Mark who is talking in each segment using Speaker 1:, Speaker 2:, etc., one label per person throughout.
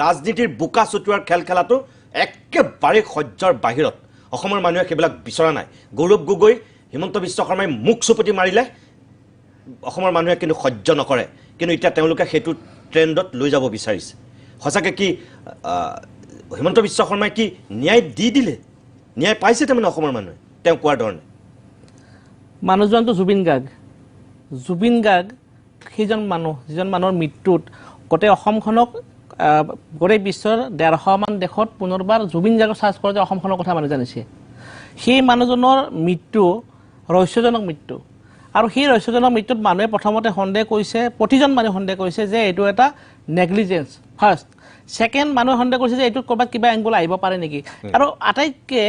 Speaker 1: ৰাজনীতিৰ বোকা চুটোৱাৰ খেল খেলাটো একেবাৰে সহ্যৰ বাহিৰত অসমৰ মানুহে সেইবিলাক বিচৰা নাই গৌৰৱ গগৈ হিমন্ত বিশ্ব শৰ্মাই মুখ চুপতি মাৰিলে অসমৰ মানুহে কিন্তু সহ্য নকৰে কিন্তু এতিয়া তেওঁলোকে সেইটো ট্ৰেণ্ডত লৈ যাব বিচাৰিছে সঁচাকৈ কি হিমন্ত বিশ্ব শৰ্মাই কি ন্যায় দি দিলে ন্যায় পাইছে তাৰমানে অসমৰ মানুহে তেওঁ কোৱাৰ ধৰণে
Speaker 2: মানুহজনটো জুবিন গাৰ্গ সেইজন মানুহ যিজন মানুহৰ মৃত্যুত গোটেই অসমখনক গোটেই বিশ্বৰ 150 মান দেশত পুনৰবাৰ জুবিন গাৰ্গক চাৰ্চ কৰোঁতে অসমখনৰ কথা মানুহ জানিছে সেই মানুহজনৰ মৃত্যু ৰহস্যজনক মৃত্যু আৰু সেই ৰহস্যজনক মৃত্যুত মানুহে প্ৰথমতে সন্দেহ কৰিছে প্ৰতিজন মানুহে সন্দেহ কৰিছে যে এইটো এটা নেগলিজেন্স ফাৰ্ষ্ট সেকেন্ড মানুহে সন্দেহ কৰিছে যে এইটোত ক'ৰবাত কিবা এংগল আহিব পাৰে নেকি আৰু আটাইতকৈ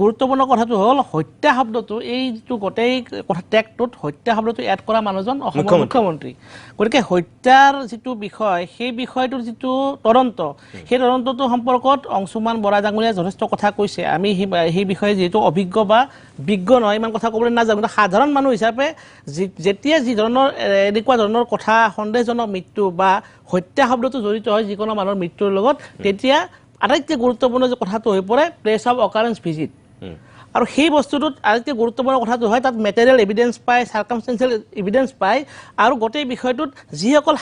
Speaker 2: গুৰুত্বপূৰ্ণ কথাটো হ'ল হত্যা শব্দটো এই যিটো গোটেই কথা টেগটোত হত্যা শব্দটো এড কৰা মানুহজন অসমৰ মুখ্যমন্ত্ৰী গতিকে হত্যাৰ যিটো বিষয় সেই বিষয়টোৰ যিটো তদন্ত সেই তদন্তটো সম্পৰ্কত অংশুমান বৰা ডাঙৰীয়াই যথেষ্ট কথা কৈছে আমি সেই বিষয়ে যিহেতু অভিজ্ঞ বা বিজ্ঞ নহয় ইমান কথা ক'বলৈ নাযাওঁ কিন্তু সাধাৰণ মানুহ হিচাপে যেতিয়া যি ধৰণৰ এনেকুৱা ধৰণৰ কথা সন্দেহজনক মৃত্যু বা হত্যা শব্দটো জড়িত হয় যিকোনো মানুহৰ মৃত্যুৰ লগত তেতিয়া আটাইতকৈ গুৰুত্বপূৰ্ণ যে কথাটো হৈ পৰে প্লেচ অফ অকাৰেঞ্চ ভিজিট আৰু সেই বস্তুটোত আটাইতকৈ গুৰুত্বপূৰ্ণ কথাটো হয় তাত মেটেৰিয়েল এভিডেন্স পায় চাৰ্কামষ্টেঞ্চিয়েল এভিডেন্স পায় আৰু গোটেই বিষয়টোত যিসকল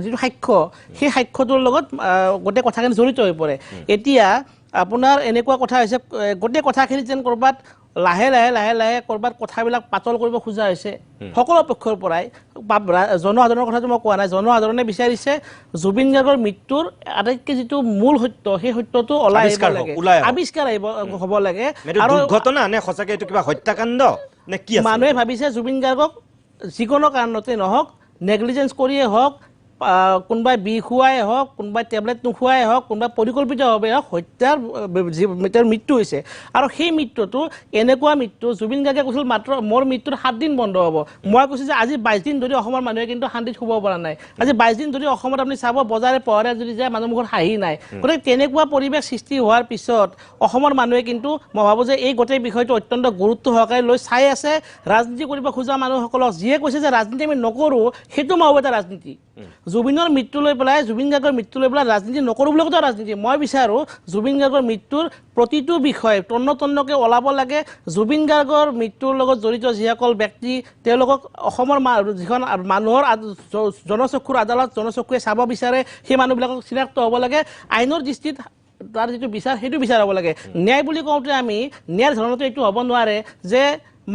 Speaker 2: যিটো সাক্ষ্য সেই সাক্ষ্যটোৰ লগত গোটেই কথাখিনি জড়িত হৈ পৰে এতিয়া আপোনাৰ এনেকুৱা কথা হৈছে গোটেই কথাখিনি যেন ক'ৰবাত লাহে লাহে ক'ৰবাত কথাবিলাক পাতল কৰিব খোজা হৈছে সকলো পক্ষৰ পৰাই জনসাধাৰণৰ কথাটো মই কোৱা নাই জনসাধাৰণে বিচাৰিছে জুবিন গাৰ্গৰ মৃত্যুৰ আটাইতকৈ যিটো মূল সত্য সেই সত্যটো ওলাই আহিব লাগে আৱিষ্কাৰ হ'ব লাগে আৰু
Speaker 1: দুৰ্ঘটনা নে সঁচাকৈ এইটো কিবা হত্যাকাণ্ড নে কি
Speaker 2: মানুহে ভাবিছে জুবিন গাৰ্গক যিকোনো কাৰণতে নহওক নেগলিজেন্স কৰিয়ে হওক কোনোবাই বিষ খুৱাই হওক কোনোবাই টেবলেট নোখোৱাই হওক কোনোবাই পৰিকল্পিতভাৱে হওক হত্যাৰ মৃত্যু হৈছে আৰু সেই মৃত্যুটো এনেকুৱা মৃত্যু জুবিন গাৰ্গে কৈছিল মাত্ৰ মোৰ মৃত্যুৰ 7 দিন বন্ধ হ'ব মই কৈছোঁ যে আজি 22 দিন ধৰি অসমৰ মানুহে কিন্তু শান্তিত শুব পৰা নাই আজি 22 দিন ধৰি অসমত আপুনি চাব বজাৰে পোহৰে যদি যায় মানুহৰ মুখত হাঁহি নাই গতিকে তেনেকুৱা পৰিৱেশ সৃষ্টি হোৱাৰ পিছত অসমৰ মানুহে কিন্তু মই ভাবোঁ যে এই গোটেই বিষয়টো অত্যন্ত গুৰুত্ব সহকাৰে লৈ চাই আছে ৰাজনীতি কৰিব খোজা মানুহসকলক যিয়ে কৈছে যে ৰাজনীতি আমি নকৰোঁ সেইটো মই ভাবোঁ এটা ৰাজনীতি জুবিনৰ মৃত্যু লৈ পেলাই জুবিন গাৰ্গৰ মৃত্যু লৈ পেলাই ৰাজনীতি নকৰোঁ বুলি কথা ৰাজনীতি মই বিচাৰোঁ জুবিন গাৰ্গৰ মৃত্যুৰ প্ৰতিটো বিষয় তন্নকৈ ওলাব লাগে জুবিন গাৰ্গৰ মৃত্যুৰ লগত জড়িত যিসকল ব্যক্তি তেওঁলোকক অসমৰ যিখন মানুহৰ জনচক্ষুৰ আদালত জনচক্ষুৱে চাব বিচাৰে সেই মানুহবিলাকক চিনাক্ত হ'ব লাগে আইনৰ দৃষ্টিত তাৰ যিটো বিচাৰ সেইটো বিচাৰ হ'ব লাগে ন্যায় বুলি কওঁতে আমি ন্যায়ৰ ধৰণতে এইটো হ'ব নোৱাৰে যে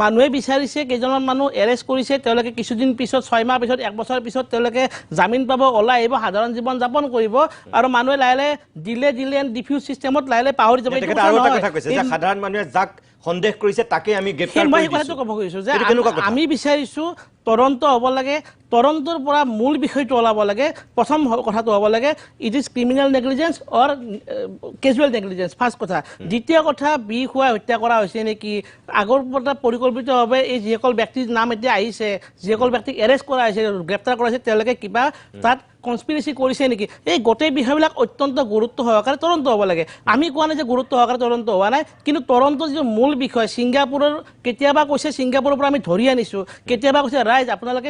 Speaker 2: মানুহে বিচাৰিছে কেইজনমান মানুহ এৰেষ্ট কৰিছে তেওঁলোকে কিছুদিন পিছত 6 মাহ পিছত 1 বছৰ পিছত তেওঁলোকে জামিন পাব ওলাই আহিব সাধাৰণ জীৱন যাপন কৰিব আৰু মানুহে লাহে দিলে এণ্ড ডিফিউজ চিষ্টেমত লাহে পাহৰি যাব
Speaker 1: সাধাৰণ মানুহে যাক সন্দেহ কৰিছে তাকে আমি গ্ৰেপ্তাৰ
Speaker 2: মই কথাটো ক'ব খুজিছোঁ যে আমি বিচাৰিছোঁ তদন্ত হ'ব লাগে তদন্তৰ পৰা মূল বিষয়টো ওলাব লাগে প্ৰথম কথাটো হ'ব লাগে it is criminal negligence or casual negligence first কথা দ্বিতীয় কথা বিষ খুৱাই হত্যা কৰা হৈছে নেকি আগৰ পৰা পৰিকল্পিতভাৱে এই যিসকল ব্যক্তিৰ নাম এতিয়া আহিছে যিসকল ব্যক্তিক এৰেষ্ট কৰা হৈছে গ্ৰেপ্তাৰ কৰা হৈছে তেওঁলোকে কিবা তাত কনস্পিৰেচি কৰিছে নেকি এই গোটেই বিষয়বিলাক অত্যন্ত গুৰুত্ব সহকাৰে তদন্ত হ'ব লাগে আমি কোৱা নাই যে গুৰুত্ব সহকাৰে তদন্ত হোৱা নাই কিন্তু তদন্তৰ যিটো মূল বিষয় ছিংগাপুৰৰ কেতিয়াবা কৈছে ছিংগাপুৰৰ পৰা আমি ধৰি আনিছোঁ কেতিয়াবা কৈছে ৰাইজ আপোনালোকে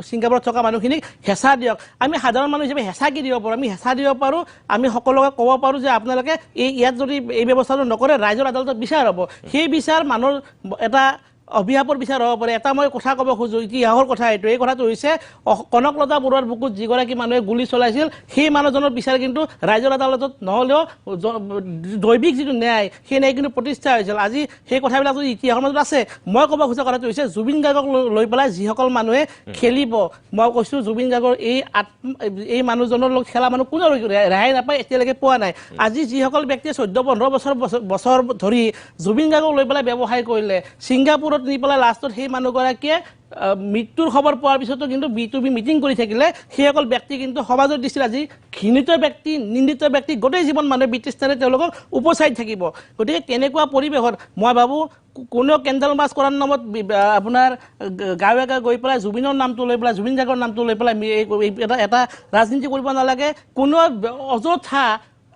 Speaker 2: ছিংগাপুৰত থকা মানুহখিনিক হেঁচা দিয়ক আমি সাধাৰণ মানুহ হিচাপে হেঁচা কি দিব পাৰোঁ আমি হেঁচা দিব পাৰোঁ আমি সকলোকে ক'ব পাৰোঁ যে আপোনালোকে ইয়াত যদি এই ব্যৱস্থাটো নকৰে ৰাইজৰ আদালতত বিচাৰ হ'ব সেই বিচাৰ মানুহৰ এটা অভিশাপৰ বিচাৰ হ'ব পাৰে এটা মই কথা ক'ব খোজোঁ ইতিহাসৰ কথা এইটো এই কথাটো হৈছে কনকলতা বৰুৱাৰ বুকুত যিগৰাকী মানুহে গুলী চলাইছিল সেই মানুহজনৰ বিচাৰ কিন্তু ৰাইজৰ আদালতত নহ'লেও দৈবিক যিটো ন্যায় সেই ন্যায় কিন্তু প্ৰতিষ্ঠা হৈছিল আজি সেই কথাবিলাক যদি ইতিহাসৰ মাজত আছে মই ক'ব খোজা কথাটো হৈছে জুবিন গাৰ্গক লৈ পেলাই যিসকল মানুহে খেলিব মই কৈছোঁ জুবিন গাৰ্গৰ এই মানুহজনৰ লগত খেলা মানুহ কোনো ৰেহাই নাপায় এতিয়ালৈকে পোৱা নাই আজি যিসকল ব্যক্তিয়ে 14-15 বছৰ ধৰি জুবিন গাৰ্গক লৈ পেলাই ব্যৱসায় কৰিলে ছিংগাপুৰত নি পেলাই লাষ্টত সেই মানুহগৰাকীয়ে মৃত্যুৰ খবৰ পোৱাৰ পিছতো কিন্তু B2B মিটিং কৰি থাকিলে সেইসকল ব্যক্তি কিন্তু সমাজৰ দৃষ্টিত আজি ঘৃণিত ব্যক্তি নিন্দিত ব্যক্তি গোটেই জীৱন মানুহে ব্ৰিটিছাৰে তেওঁলোকক উপচাই থাকিব গতিকে তেনেকুৱা পৰিৱেশত মই ভাবোঁ কোনেও কেণ্ডেল মাৰ্চ কৰাৰ নামত আপোনাৰ গাঁৱে গৈ পেলাই জুবিনৰ নামটো লৈ পেলাই জুবিন গাৰ্গৰ নামটো লৈ পেলাই এটা ৰাজনীতি কৰিব নালাগে কোনো অযথা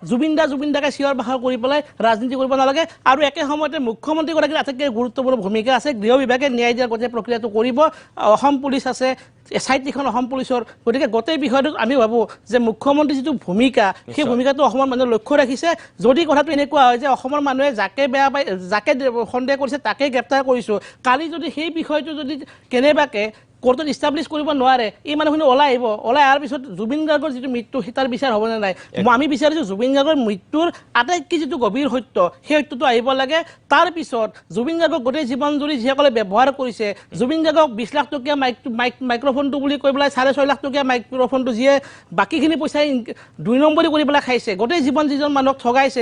Speaker 2: জুবিনদাকে চিঞৰ বাখৰ কৰি পেলাই ৰাজনীতি কৰিব নালাগে আৰু একে সময়তে মুখ্যমন্ত্ৰীগৰাকীৰ আটাইতকৈ গুৰুত্বপূৰ্ণ ভূমিকা আছে গৃহ বিভাগে ন্যায় দিয়াৰ গোটেই প্ৰক্ৰিয়াটো কৰিব অসম পুলিচ আছে SIT-খন অসম পুলিচৰ গতিকে গোটেই বিষয়টোত আমি ভাবোঁ যে মুখ্যমন্ত্ৰীৰ যিটো ভূমিকা সেই ভূমিকাটো অসমৰ মানুহে লক্ষ্য ৰাখিছে যদি কথাটো এনেকুৱা হয় যে অসমৰ মানুহে যাকে বেয়া পায় যাকে সন্দেহ কৰিছে তাকে গ্ৰেপ্তাৰ কৰিছোঁ কালি যদি সেই বিষয়টো যদি কেনেবাকৈ কোৰ্টত ইষ্টাব্লিছ কৰিব নোৱাৰে এই মানুহখিনি ওলাই আহিব ওলাই অহাৰ পিছত জুবিন গাৰ্গৰ যিটো মৃত্যু তাৰ বিচাৰ হ'বনে নাই আমি বিচাৰিছোঁ জুবিন গাৰ্গৰ মৃত্যুৰ আটাইতকৈ যিটো গভীৰ সত্য সেই সত্যটো আহিব লাগে তাৰপিছত জুবিন গাৰ্গক গোটেই জীৱন জুৰি যিসকলে ব্যৱহাৰ কৰিছে জুবিন গাৰ্গক 20 লাখ টকীয়া মাইক্ৰফোনটো বুলি কৈ পেলাই 6.5 লাখ টকীয়া মাইক্ৰফোনটো যিয়ে বাকীখিনি পইচা 2 নম্বৰী কৰি পেলাই খাইছে গোটেই জীৱন যিজন মানুহক ঠগাইছে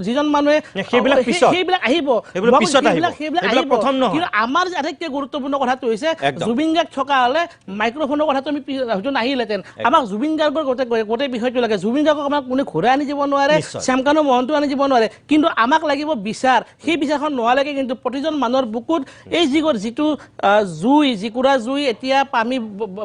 Speaker 2: যিজন মানুহে সেইবিলাক আহিব কিন্তু আমাৰ আটাইতকৈ গুৰুত্বপূৰ্ণ কথাটো হৈছে জুবিন গাৰ্গ হলে মাইক্ৰফোনৰ কথাটো আমি হয়তো নাহিলেতেন আমাক জুবিন গাৰ্গৰ গোটেই বিষয়টো লাগে জুবিন গাৰ্গক আমাক কোনে ঘূৰাই আনি দিব নোৱাৰে শ্যামকানু মহন্ত আনি দিব নোৱাৰে কিন্তু আমাক লাগিব বিচাৰ সেই বিচাৰখন নোহালৈকে কিন্তু প্ৰতিজন মানুহৰ বুকুত এই যিটো জুই যিকুৰা জুই এতিয়া আমি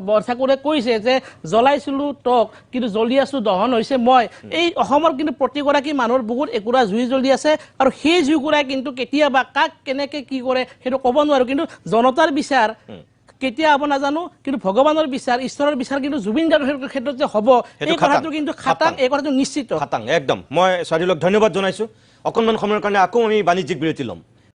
Speaker 2: বৰঠাকুৰে কৈছে যে জ্বলাইছিলো টক কিন্তু জ্বলি আছো দহন হৈছে মই এই অসমৰ কিন্তু প্ৰতিগৰাকী মানুহৰ বুকুত একুৰা জুই জ্বলি আছে আৰু সেই জুইকুৰাই কিন্তু কেতিয়াবা কাক কেনেকে কি কৰে সেইটো ক'ব নোৱাৰো কিন্তু জনতাৰ বিচাৰ কেতিয়া হ'ব নাজানো কিন্তু ভগৱানৰ বিচাৰ ঈশ্বৰৰ বিচাৰ কিন্তু জুবিন গাৰ্গৰ ক্ষেত্ৰত যে হ'ব এই কথাটো কিন্তু খাটাং এই কথাটো নিশ্চিত
Speaker 1: খাটাং একদম মই স্বাধীনক ধন্যবাদ জনাইছোঁ অকণমান সময়ৰ কাৰণে আকৌ আমি বাণিজ্যিক বিৰতি ল'ম